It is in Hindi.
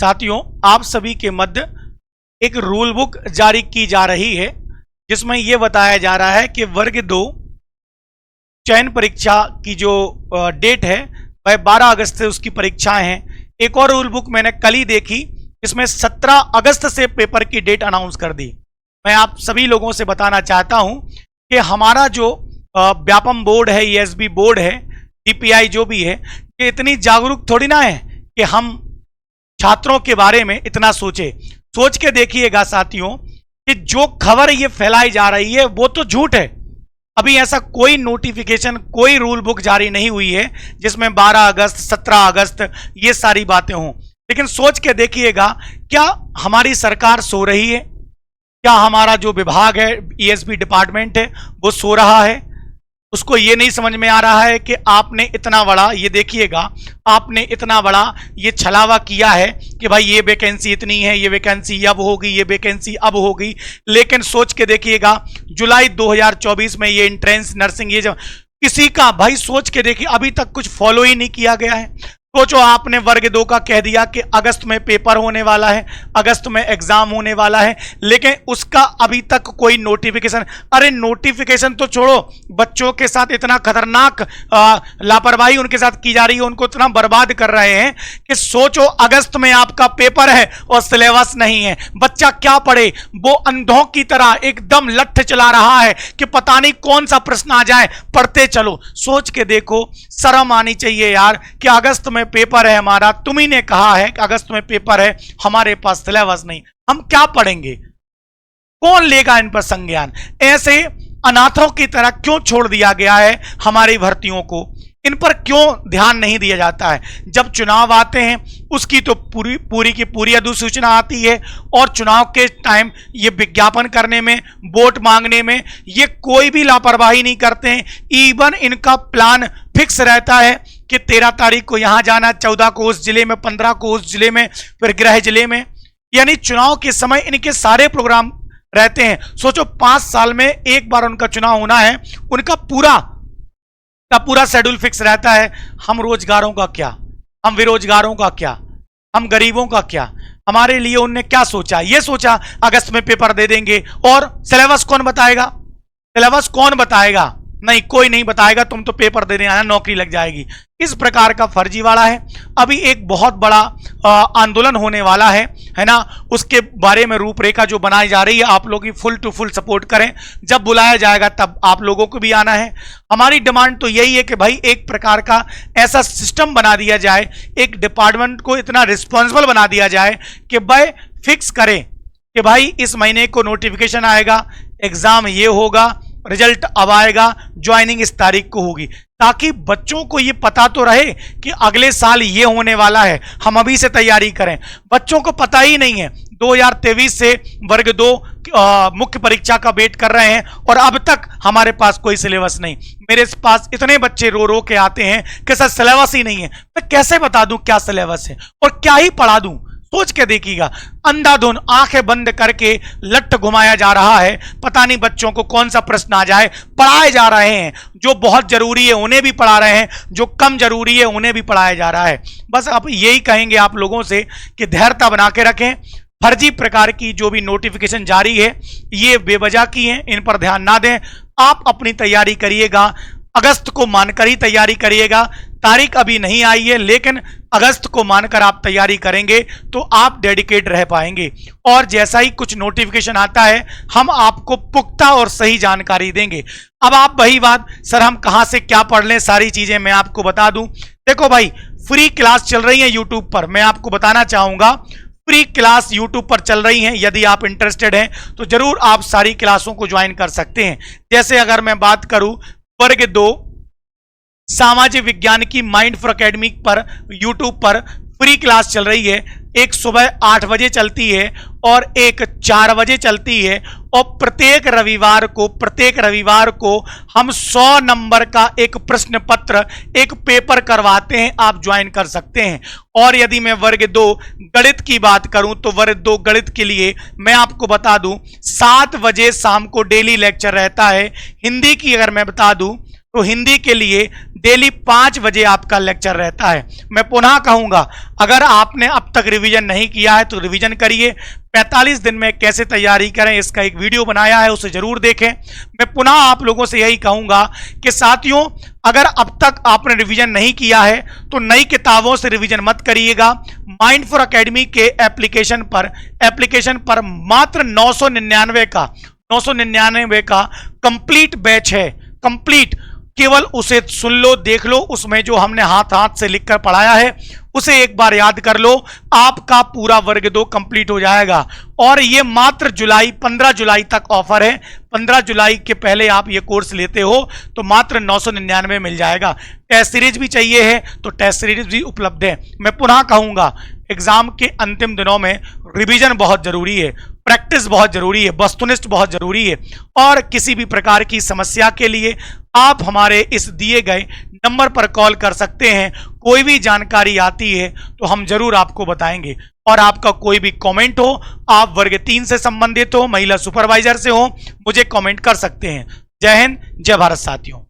साथियों, आप सभी के मध्य एक रूल बुक जारी की जा रही है जिसमें यह बताया जा रहा है कि वर्ग 2 चयन परीक्षा की जो डेट है वह 12 अगस्त से उसकी परीक्षाएं हैं। एक और रूल बुक मैंने कल ही देखी, इसमें 17 अगस्त से पेपर की डेट अनाउंस कर दी। मैं आप सभी लोगों से बताना चाहता हूं कि हमारा जो व्यापम बोर्ड है, ईएसबी बोर्ड है, डीपीआई जो भी है, ये इतनी जागरूक थोड़ी ना है कि हम छात्रों के बारे में इतना सोच के देखिएगा साथियों कि जो खबर ये फैलाई जा रही है वो तो झूठ है। अभी ऐसा कोई नोटिफिकेशन, कोई रूल बुक जारी नहीं हुई है जिसमें 12 अगस्त 17 अगस्त ये सारी बातें हों। लेकिन सोच के देखिएगा, क्या हमारी सरकार सो रही है? क्या हमारा जो विभाग है, ईएसबी डिपार्टमेंट है, वो सो रहा है? उसको ये नहीं समझ में आ रहा है कि आपने इतना बड़ा, ये देखिएगा, आपने इतना बड़ा ये छलावा किया है कि भाई ये वैकेंसी इतनी है, ये वैकेंसी अब होगी, ये वैकेंसी अब होगी। लेकिन सोच के देखिएगा, जुलाई 2024 में ये एंट्रेंस नर्सिंग, ये जब किसी का, भाई सोच के देखिए, अभी तक कुछ फॉलो ही नहीं किया गया है। सोचो, आपने वर्ग 2 का कह दिया कि अगस्त में पेपर होने वाला है, अगस्त में एग्जाम होने वाला है, लेकिन उसका अभी तक कोई नोटिफिकेशन, अरे नोटिफिकेशन तो छोड़ो, बच्चों के साथ इतना खतरनाक लापरवाही उनके साथ की जा रही है, उनको इतना बर्बाद कर रहे हैं कि सोचो अगस्त में आपका पेपर है और सिलेबस नहीं है, बच्चा क्या पढ़े? वो अंधों की तरह एकदम लठ चला रहा है कि पता नहीं कौन सा प्रश्न आ जाए, पढ़ते चलो। सोच के देखो, शर्म आनी चाहिए यार कि अगस्त में पेपर है हमारा, तुम्ही ने कहा है कि अगस्त में पेपर है, हमारे पास सिलेबस नहीं, हम क्या पढ़ेंगे? कौन लेगा इन पर संज्ञान? ऐसे अनाथों की तरह क्यों छोड़ दिया गया है हमारी भर्तियों को? इन पर क्यों ध्यान नहीं दिया जाता है? जब चुनाव आते हैं उसकी तो पूरी की पूरी अधिसूचना आती है, और चुनाव के टाइम ये विज्ञापन करने में, वोट मांगने में ये कोई भी लापरवाही नहीं करते हैं। इवन इनका प्लान फिक्स रहता है कि 13 तारीख को यहां जाना, 14 को उस जिले में, 15 को उस जिले में, फिर गृह जिले में, यानी चुनाव के समय इनके सारे प्रोग्राम रहते हैं। सोचो 5 साल में एक बार उनका चुनाव होना है, उनका पूरा शेड्यूल फिक्स रहता है। हम रोजगारों का क्या, हम बेरोजगारों का क्या, हम गरीबों का क्या? हमारे लिए उनने क्या सोचा? ये सोचा अगस्त में पेपर दे देंगे, और सिलेबस कौन बताएगा? सिलेबस कौन बताएगा? नहीं, कोई नहीं बताएगा, तुम तो पेपर देने आना, नौकरी लग जाएगी। इस प्रकार का फर्जीवाड़ा है। अभी एक बहुत बड़ा आंदोलन होने वाला है ना, उसके बारे में रूपरेखा जो बनाई जा रही है, आप लोग की फुल टू फुल सपोर्ट करें। जब बुलाया जाएगा तब आप लोगों को भी आना है। हमारी डिमांड तो यही है कि भाई एक प्रकार का ऐसा सिस्टम बना दिया जाए, एक डिपार्टमेंट को इतना रिस्पॉन्सिबल बना दिया जाए कि भाई फिक्स करें कि भाई इस महीने को नोटिफिकेशन आएगा, एग्जाम ये होगा, रिजल्ट अब आएगा, ज्वाइनिंग इस तारीख को होगी, ताकि बच्चों को ये पता तो रहे कि अगले साल ये होने वाला है, हम अभी से तैयारी करें। बच्चों को पता ही नहीं है। 2023 से वर्ग 2 मुख्य परीक्षा का वेट कर रहे हैं और अब तक हमारे पास कोई सिलेबस नहीं। मेरे पास इतने बच्चे रो रो के आते हैं कि सर सिलेबस ही नहीं है। मैं कैसे बता दूं क्या सिलेबस है और क्या ही पढ़ा दूं? सोच के देखिएगा, अंधाधुन आंखें बंद करके लट्ठ घुमाया जा रहा है। पता नहीं बच्चों को कौन सा प्रश्न आ जाए। पढ़ाए जा रहे हैं, जो बहुत जरूरी है उन्हें भी पढ़ा रहे हैं, जो कम जरूरी है उन्हें भी पढ़ाया जा रहा है। बस अब यही कहेंगे आप लोगों से कि धैर्यता बना के रखें। फर्जी प्रकार की जो भी नोटिफिकेशन जारी है ये बेवजह की है, इन पर ध्यान ना दें। आप अपनी तैयारी करिएगा, अगस्त को मानकर ही तैयारी करिएगा। तारीख अभी नहीं आई है, लेकिन अगस्त को मानकर आप तैयारी करेंगे तो आप डेडिकेट रह पाएंगे। और जैसा ही कुछ नोटिफिकेशन आता है हम आपको पुख्ता और सही जानकारी देंगे। अब आप वही बात, सर हम कहां से क्या पढ़ लें, सारी चीजें मैं आपको बता दूं। देखो भाई, फ्री क्लास चल रही है यूट्यूब पर। मैं आपको बताना चाहूंगा, फ्री क्लास यूट्यूब पर चल रही हैं। यदि आप इंटरेस्टेड हैं तो जरूर आप सारी क्लासों को ज्वाइन कर सकते हैं। जैसे अगर मैं बात करूं, वर्ग 2 सामाजिक विज्ञान की माइंड फॉर एकेडमिक पर यूट्यूब पर फ्री क्लास चल रही है। एक सुबह 8 बजे चलती है और एक 4 बजे चलती है, और प्रत्येक रविवार को हम 100 नंबर का एक प्रश्न पत्र, एक पेपर करवाते हैं। आप ज्वाइन कर सकते हैं। और यदि मैं वर्ग 2 गणित की बात करूं तो वर्ग 2 गणित के लिए मैं आपको बता दूं 7 बजे शाम को डेली लेक्चर रहता है। हिंदी की अगर मैं बता दूं तो हिंदी के लिए डेली 5 बजे आपका लेक्चर रहता है। मैं पुनः कहूंगा, अगर आपने अब तक रिवीजन नहीं किया है तो रिवीजन करिए। 45 दिन में कैसे तैयारी करें इसका एक वीडियो बनाया है, उसे जरूर देखें। मैं पुनः आप लोगों से यही कहूंगा कि साथियों, अगर अब तक आपने रिवीजन नहीं किया है तो नई किताबों से रिवीजन मत करिएगा। माइंड4 एकेडमी के एप्लीकेशन पर मात्र 999 का कंप्लीट बैच है। कंप्लीट, केवल उसे सुन लो, देख लो, उसमें जो हमने हाथ से लिखकर पढ़ाया है उसे एक बार याद कर लो, आपका पूरा वर्ग 2 कंप्लीट हो जाएगा। और ये मात्र 15 जुलाई तक ऑफर है। 15 जुलाई के पहले आप ये कोर्स लेते हो तो मात्र 999 मिल जाएगा। टेस्ट सीरीज भी चाहिए है तो टेस्ट सीरीज भी उपलब्ध है। मैं पुनः कहूंगा, एग्जाम के अंतिम दिनों में रिवीजन बहुत जरूरी है, प्रैक्टिस बहुत जरूरी है, वस्तुनिष्ठ बहुत जरूरी है। और किसी भी प्रकार की समस्या के लिए आप हमारे इस दिए गए नंबर पर कॉल कर सकते हैं। कोई भी जानकारी आती है तो हम जरूर आपको बताएंगे। और आपका कोई भी कमेंट हो, आप वर्ग 3 से संबंधित हो, महिला सुपरवाइजर से हो, मुझे कमेंट कर सकते हैं। जय हिंद, जय भारत साथियों।